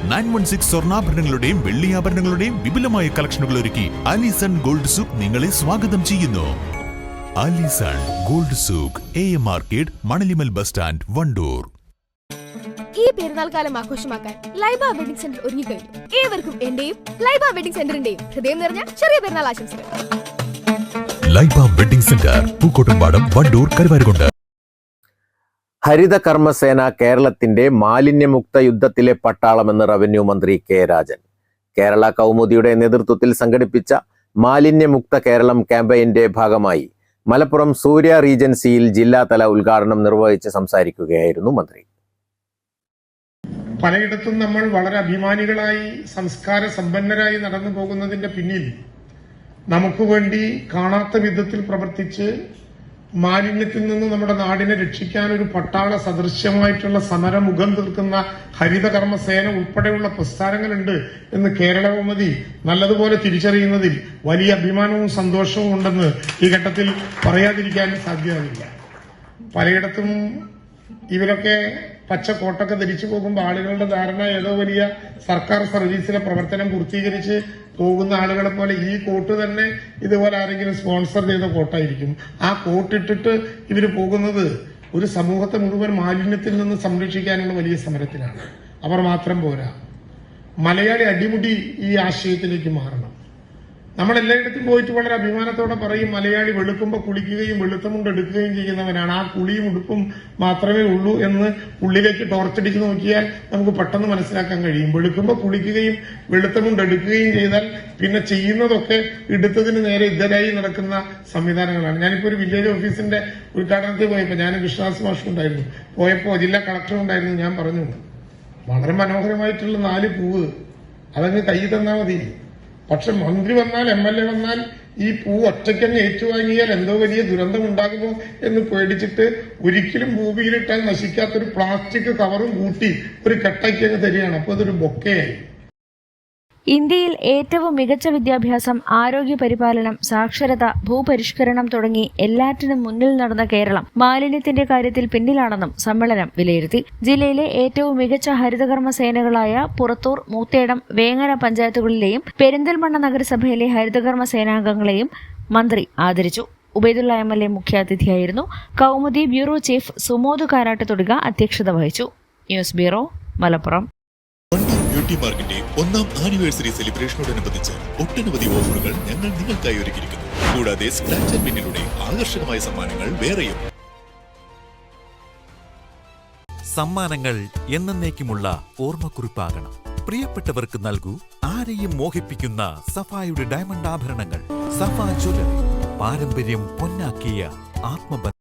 916 സ്വർണ്ണാഭരണങ്ങളുടെയും വെള്ളിയാഭരണങ്ങളുടെയും വിപുലമായ കളക്ഷനുകൾ ഒരുക്കി Alison gold souk നിങ്ങളെ സ്വാഗതം ചെയ്യുന്നു. Alison gold souk, AM market, Manalimal bus stand, Wandoor. ഈ പെരുന്നാൾ കാലം ആഘോഷമാക്കാൻ ലൈബ വെഡിംഗ് സെന്റർ ഒരുങ്ങിക്കഴിഞ്ഞു. ഏവർക്കും എന്റെയും ലൈബ വെഡിംഗ് സെന്ററിന്റെയും ഹൃദയം നിറഞ്ഞ ചെറിയ പെരുന്നാൾ ആശംസകൾ. Laiba wedding centre, Pookkottumpadam, Wandoor, Karuvarakundu. ഹരിത കർമ്മസേന കേരളത്തിന്റെ മാലിന്യമുക്ത യുദ്ധത്തിലെ പട്ടാളമെന്ന് റവന്യൂ മന്ത്രി കെ രാജൻ. കേരള കൗമുദിയുടെ നേതൃത്വത്തിൽ സംഘടിപ്പിച്ച മാലിന്യമുക്ത കേരളം ക്യാമ്പയിന്റെ ഭാഗമായി മലപ്പുറം സൂര്യ റീജൻസിയിൽ ജില്ലാതല ഉദ്ഘാടനം നിർവഹിച്ച് സംസാരിക്കുകയായിരുന്നു മന്ത്രി. പലയിടത്തും നമ്മൾ വളരെ അഭിമാനികളായി സംസ്കാര സമ്പന്നരായി നടന്നു പോകുന്നതിന്റെ പിന്നിൽ നമുക്ക് വേണ്ടി കാണാത്ത വിധത്തിൽ പ്രവർത്തിച്ച് മാലിന്യത്തിൽ നിന്ന് നമ്മുടെ നാടിനെ രക്ഷിക്കാൻ ഒരു പട്ടാള സദൃശ്യമായിട്ടുള്ള സമരമുഖം തീർക്കുന്ന ഹരിതകർമ്മസേന ഉൾപ്പെടെയുള്ള പ്രസ്ഥാനങ്ങളുണ്ട് എന്ന് കേരളകൗമുദി നല്ലതുപോലെ തിരിച്ചറിയുന്നതിൽ വലിയ അഭിമാനവും സന്തോഷവും ഉണ്ടെന്ന് ഈ ഘട്ടത്തിൽ പറയാതിരിക്കാൻ സാധ്യതയില്ല. പലയിടത്തും ഇവരൊക്കെ പച്ചക്കോട്ടൊക്കെ ധരിച്ചു പോകുമ്പോൾ ആളുകളുടെ ധാരണ ഏതോ വലിയ സർക്കാർ സർവീസിലെ പ്രവർത്തനം പൂർത്തീകരിച്ച് പോകുന്ന ആളുകളെ പോലെ ഈ കോട്ട് തന്നെ ഇതുപോലെ ആരെങ്കിലും സ്പോൺസർ ചെയ്ത കോട്ടായിരിക്കും. ആ കോട്ടിട്ടിട്ട് ഇവർ പോകുന്നത് ഒരു സമൂഹത്തെ മുഴുവൻ മാലിന്യത്തിൽ നിന്ന് സംരക്ഷിക്കാനുള്ള വലിയ സമരത്തിലാണ്. അവർ മാത്രം പോരാ, മലയാളി അടിമുടി ഈ ആശയത്തിലേക്ക് മാറണം. നമ്മൾ എല്ലായിടത്തും പോയിട്ട് വളരെ അഭിമാനത്തോടെ പറയും മലയാളി വെളുക്കുമ്പോൾ കുളിക്കുകയും വെളുത്തമുണ്ട് എടുക്കുകയും ചെയ്യുന്നവനാണ്. ആ കുളിയും ഉടുപ്പും മാത്രമേ ഉള്ളൂ എന്ന് ഉള്ളിലേക്ക് ടോർച്ചടിച്ച് നോക്കിയാൽ നമുക്ക് പെട്ടെന്ന് മനസ്സിലാക്കാൻ കഴിയും. വെളുക്കുമ്പോൾ കുളിക്കുകയും വെളുത്തമുണ്ട് എടുക്കുകയും ചെയ്താൽ പിന്നെ ചെയ്യുന്നതൊക്കെ എടുത്തതിന് നേരെ ഇതരായി നടക്കുന്ന സംവിധാനങ്ങളാണ്. ഞാനിപ്പോ ഒരു വില്ലേജ് ഓഫീസിന്റെ ഉദ്ഘാടനത്തിൽ പോയപ്പോൾ ഞാൻ കൃഷ്ണദാസ് മാഷ് ഉണ്ടായിരുന്നു, പോയപ്പോ ജില്ലാ കളക്ടർ ഉണ്ടായിരുന്നു. ഞാൻ പറഞ്ഞു വളരെ മനോഹരമായിട്ടുള്ള 4 പൂവ് അതങ്ങ് കൈ തന്നാൽ മതി. പക്ഷെ മന്ത്രി വന്നാൽ MLA വന്നാൽ ഈ പൂ ഒറ്റയ്ക്കങ്ങ് ഏറ്റുവാങ്ങിയാൽ എന്തോ വലിയ ദുരന്തം ഉണ്ടാകുമോ എന്ന് പേടിച്ചിട്ട് ഒരിക്കലും ഭൂമിയിലിട്ടാൽ നശിക്കാത്തൊരു പ്ലാസ്റ്റിക് കവറും കൂട്ടി ഒരു കെട്ടാക്കി അങ്ങ് തരികയാണ്. അപ്പൊ അതൊരു ബൊക്കയായി. ഇന്ത്യയിൽ ഏറ്റവും മികച്ച വിദ്യാഭ്യാസം, ആരോഗ്യ പരിപാലനം, സാക്ഷരത, ഭൂപരിഷ്കരണം തുടങ്ങി എല്ലാറ്റിനും മുന്നിൽ നടന്ന കേരളം മാലിന്യത്തിന്റെ കാര്യത്തിൽ പിന്നിലാണെന്നും സമ്മേളനം വിലയിരുത്തി. ജില്ലയിലെ ഏറ്റവും മികച്ച ഹരിതകർമ്മ സേനകളായ പുറത്തൂർ, മൂത്തേടം, വേങ്ങര പഞ്ചായത്തുകളിലെയും പെരിന്തൽമണ്ണ നഗരസഭയിലെ ഹരിതകർമ്മ സേനാംഗങ്ങളെയും മന്ത്രി ആദരിച്ചു. ഉബൈദുള്ള MLA മുഖ്യാതിഥിയായിരുന്നു. കൗമുദി ബ്യൂറോ ചീഫ് സുമോദ് കാരാട്ടുതൊടുക അധ്യക്ഷത വഹിച്ചു. News bureau, Malappuram. ബ്യൂട്ടി മാർക്കിന്റെ 1ാം ആനിവേഴ്സറി സെലിബ്രേഷനോടനുബന്ധിച്ച് ഒട്ടനവധി ഓഫറുകൾ ഞങ്ങൾ നിങ്ങൾക്കായി ഒരുക്കിയിരിക്കുന്നു. കൂടാതെ സ്ക്രാച്ച് ആൻഡ് വിന്നിലൂടെ ആകർഷകമായ സമ്മാനങ്ങൾ വേറെയും. സമ്മാനങ്ങൾ എന്നേക്കുമുള്ള ഓർമ്മക്കുറിപ്പാകണം. പ്രിയപ്പെട്ടവർക്ക് നൽകൂ ആരെയും മോഹിപ്പിക്കുന്ന സഫായുടെ ഡയമണ്ട് ആഭരണങ്ങൾ. സഫ ജ്വല്ലറി, പാരമ്പര്യം പൊന്നാക്കിയ ആത്മബന്ധം.